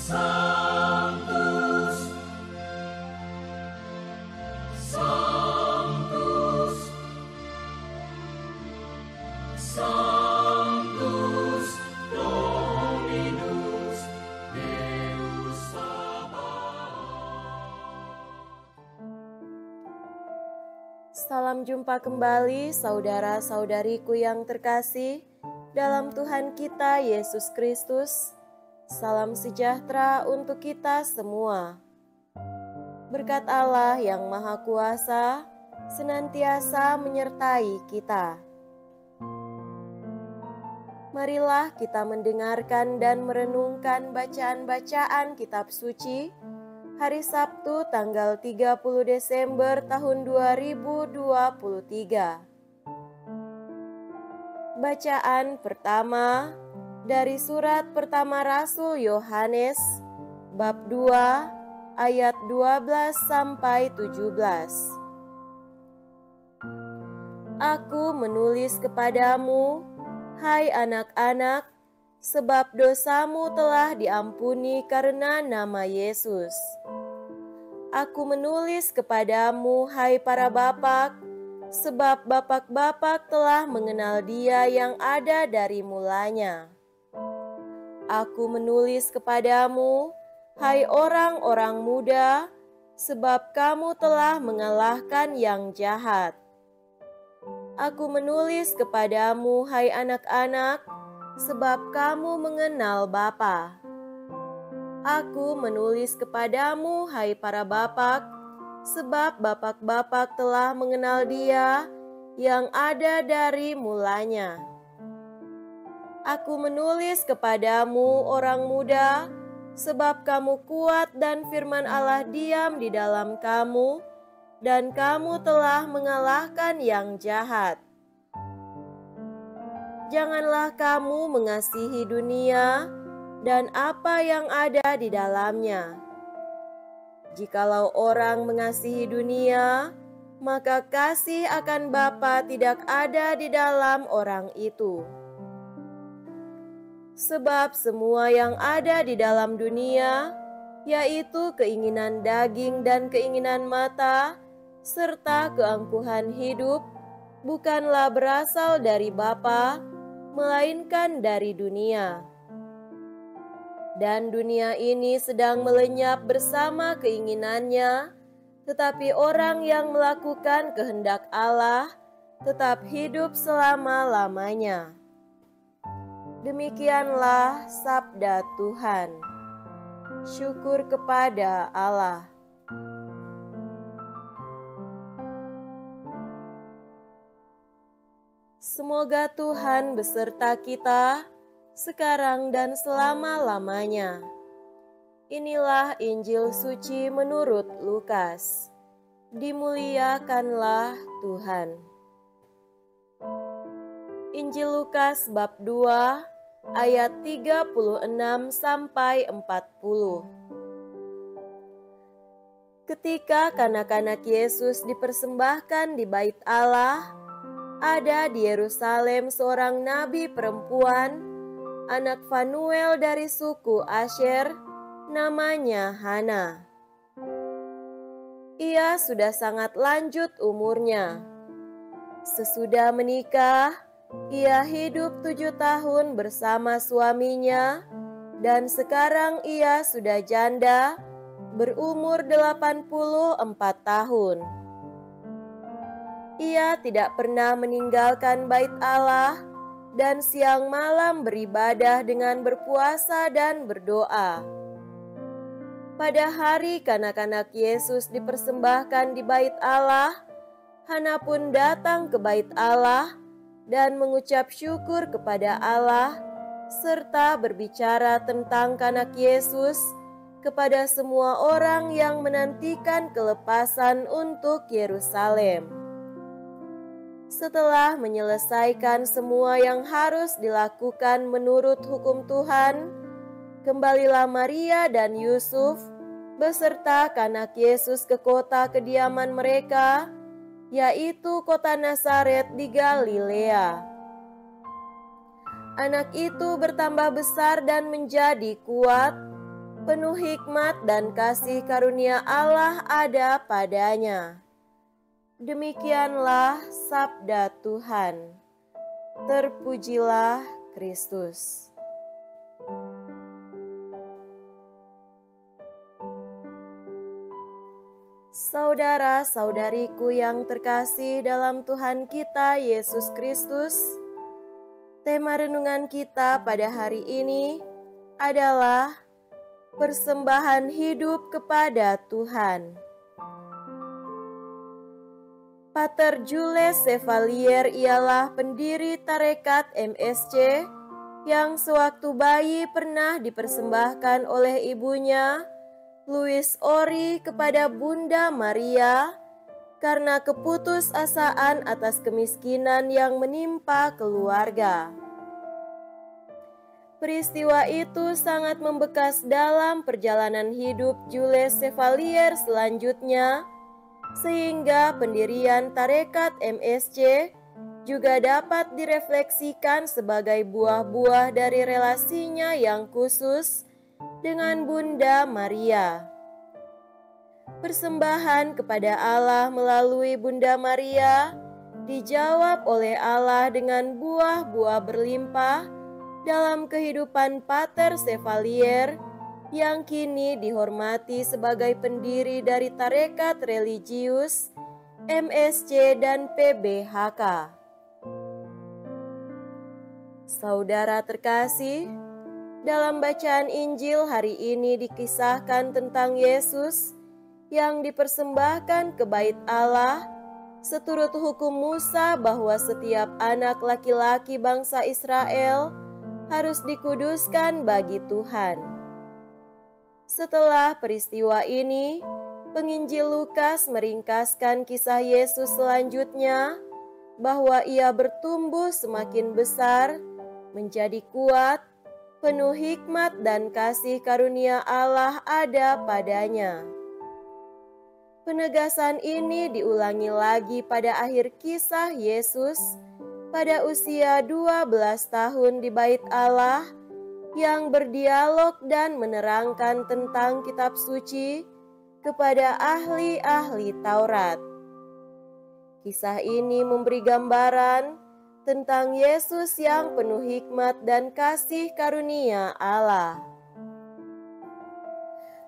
Sanctus, Sanctus, Sanctus Dominus Deus Sabaoth. Salam jumpa kembali saudara-saudariku yang terkasih dalam Tuhan kita Yesus Kristus. Salam sejahtera untuk kita semua. Berkat Allah yang Maha Kuasa senantiasa menyertai kita. Marilah kita mendengarkan dan merenungkan bacaan-bacaan kitab suci hari Sabtu tanggal 30 Desember tahun 2023. Bacaan pertama dari surat pertama Rasul Yohanes bab 2 ayat 12 sampai 17. Aku menulis kepadamu, hai anak-anak, sebab dosamu telah diampuni karena nama Yesus. Aku menulis kepadamu, hai para bapak, sebab bapak-bapak telah mengenal Dia yang ada dari mulanya. Aku menulis kepadamu, hai orang-orang muda, sebab kamu telah mengalahkan yang jahat. Aku menulis kepadamu, hai anak-anak, sebab kamu mengenal Bapa. Aku menulis kepadamu, hai para bapak, sebab bapak-bapak telah mengenal Dia yang ada dari mulanya. Aku menulis kepadamu, orang muda, sebab kamu kuat dan firman Allah diam di dalam kamu, dan kamu telah mengalahkan yang jahat. Janganlah kamu mengasihi dunia dan apa yang ada di dalamnya. Jikalau orang mengasihi dunia, maka kasih akan Bapa tidak ada di dalam orang itu. Sebab semua yang ada di dalam dunia, yaitu keinginan daging dan keinginan mata, serta keangkuhan hidup, bukanlah berasal dari Bapa, melainkan dari dunia. Dan dunia ini sedang melenyap bersama keinginannya, tetapi orang yang melakukan kehendak Allah tetap hidup selama-lamanya. Demikianlah sabda Tuhan. Syukur kepada Allah. Semoga Tuhan beserta kita sekarang dan selama-lamanya. Inilah Injil suci menurut Lukas. Dimuliakanlah Tuhan. Injil Lukas bab 2 ayat 36 sampai 40. Ketika kanak-kanak Yesus dipersembahkan di bait Allah, ada di Yerusalem seorang nabi perempuan, anak Fanuel dari suku Asher, namanya Hana. Ia sudah sangat lanjut umurnya. Sesudah menikah, ia hidup 7 tahun bersama suaminya, dan sekarang ia sudah janda, berumur 84 tahun. Ia tidak pernah meninggalkan bait Allah, dan siang malam beribadah dengan berpuasa dan berdoa. Pada hari kanak-kanak Yesus dipersembahkan di bait Allah, Hana pun datang ke bait Allah dan mengucap syukur kepada Allah, serta berbicara tentang kanak Yesus kepada semua orang yang menantikan kelepasan untuk Yerusalem. Setelah menyelesaikan semua yang harus dilakukan menurut hukum Tuhan, kembalilah Maria dan Yusuf beserta kanak Yesus ke kota kediaman mereka, yaitu kota Nazaret di Galilea. Anak itu bertambah besar dan menjadi kuat. penuh hikmat dan kasih karunia Allah ada padanya. Demikianlah sabda Tuhan. Terpujilah Kristus. Saudara-saudariku yang terkasih dalam Tuhan kita Yesus Kristus, tema renungan kita pada hari ini adalah persembahan hidup kepada Tuhan. Pater Jules Chevalier ialah pendiri tarekat MSC yang sewaktu bayi pernah dipersembahkan oleh ibunya, Louis Ori, kepada Bunda Maria karena keputusasaan atas kemiskinan yang menimpa keluarga. Peristiwa itu sangat membekas dalam perjalanan hidup Jules Chevalier selanjutnya, sehingga pendirian tarekat MSC juga dapat direfleksikan sebagai buah-buah dari relasinya yang khusus dengan Bunda Maria. Persembahan kepada Allah melalui Bunda Maria dijawab oleh Allah dengan buah-buah berlimpah dalam kehidupan Pater Chevalier yang kini dihormati sebagai pendiri dari tarekat religius, MSC dan PBHK. Saudara terkasih, dalam bacaan Injil hari ini dikisahkan tentang Yesus yang dipersembahkan ke Bait Allah seturut hukum Musa bahwa setiap anak laki-laki bangsa Israel harus dikuduskan bagi Tuhan. Setelah peristiwa ini, penginjil Lukas meringkaskan kisah Yesus selanjutnya bahwa ia bertumbuh semakin besar, menjadi kuat, penuh hikmat dan kasih karunia Allah ada padanya. Penegasan ini diulangi lagi pada akhir kisah Yesus pada usia 12 tahun di Bait Allah yang berdialog dan menerangkan tentang kitab suci kepada ahli-ahli Taurat. Kisah ini memberi gambaran tentang Yesus yang penuh hikmat dan kasih karunia Allah.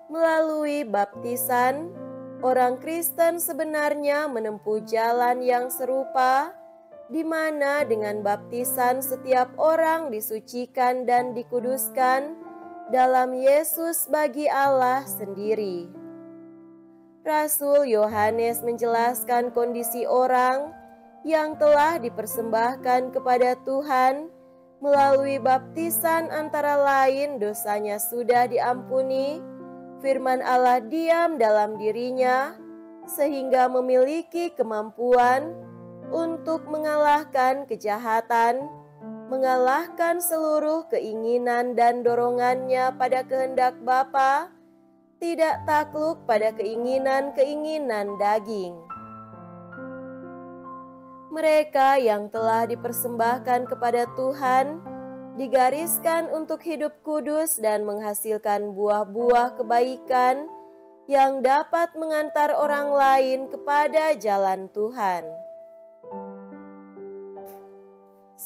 Melalui baptisan, orang Kristen sebenarnya menempuh jalan yang serupa, di mana dengan baptisan setiap orang disucikan dan dikuduskan dalam Yesus bagi Allah sendiri. Rasul Yohanes menjelaskan kondisi orang yang telah dipersembahkan kepada Tuhan melalui baptisan, antara lain dosanya sudah diampuni, firman Allah diam dalam dirinya, sehingga memiliki kemampuan untuk mengalahkan kejahatan, mengalahkan seluruh keinginan dan dorongannya pada kehendak Bapa, tidak takluk pada keinginan-keinginan daging. Mereka yang telah dipersembahkan kepada Tuhan digariskan untuk hidup kudus dan menghasilkan buah-buah kebaikan yang dapat mengantar orang lain kepada jalan Tuhan.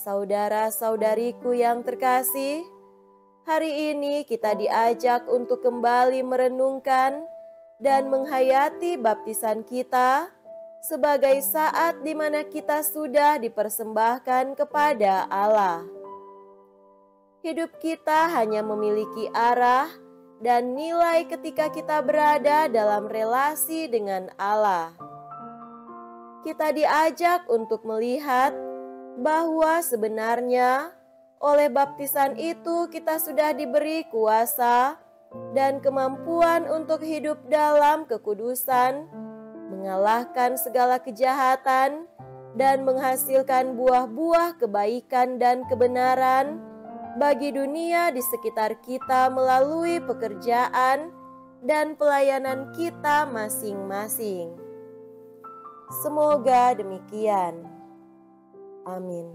Saudara-saudariku yang terkasih, hari ini kita diajak untuk kembali merenungkan dan menghayati baptisan kita sebagai saat di mana kita sudah dipersembahkan kepada Allah. Hidup kita hanya memiliki arah dan nilai ketika kita berada dalam relasi dengan Allah. Kita diajak untuk melihat bahwa sebenarnya oleh baptisan itu kita sudah diberi kuasa dan kemampuan untuk hidup dalam kekudusan, mengalahkan segala kejahatan, dan menghasilkan buah-buah kebaikan dan kebenaran bagi dunia di sekitar kita melalui pekerjaan dan pelayanan kita masing-masing. Semoga demikian. Amin.